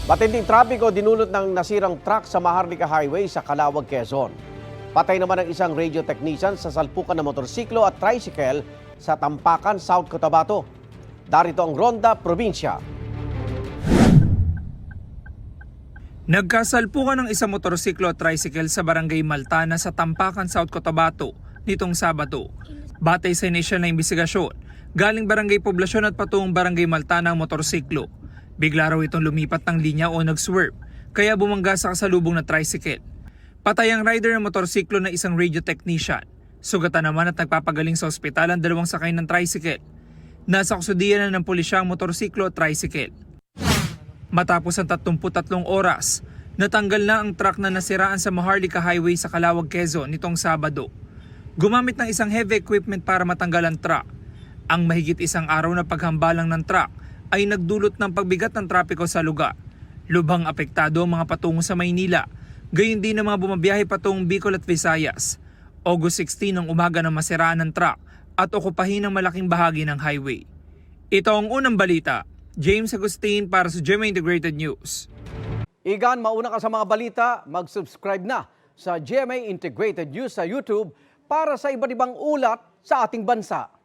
Matinding trapiko dinulot ng nasirang truck sa Maharlika Highway sa Calawag, Quezon. Patay naman ang isang radio technician sa salpukan ng motorsiklo at tricycle sa Tampakan, South Cotabato. Darito ang Ronda, Probinsya. Nagkasalpukan ng isang motorsiklo at tricycle sa Barangay Maltana sa Tampakan, South Cotabato nitong Sabado. Batay sa inisyal na imbestigasyon, galing Barangay Poblasyon at patungong Barangay Maltana ang motorsiklo. Bigla raw itong lumipat ng linya o nag-swerve, kaya bumangga sa kasalubong na tricycle. Patay ang rider ng motorsiklo na isang radio technician. Sugatan naman at nagpapagaling sa ospital ang dalawang sakay ng tricycle. Nasa kusudian na ng pulisya ang motorsiklo at tricycle. Matapos ang 33 oras, natanggal na ang truck na nasiraan sa Maharlika Highway sa Calawag, Quezon nitong Sabado. Gumamit ng isang heavy equipment para matanggal ang truck. Ang mahigit isang araw na paghambalang ng truck ay nagdulot ng pagbigat ng trapiko sa lugar. Lubhang apektado ang mga patungo sa Maynila, gayon din ang mga bumabiyahe patungong Bicol at Visayas. August 16 ang umaga ng masiraan ng truck at okupahin ang malaking bahagi ng highway. Ito ang unang balita. James Agustin para sa GMA Integrated News. Igan, mauna ka sa mga balita, mag-subscribe na sa GMA Integrated News sa YouTube para sa iba't ibang ulat sa ating bansa.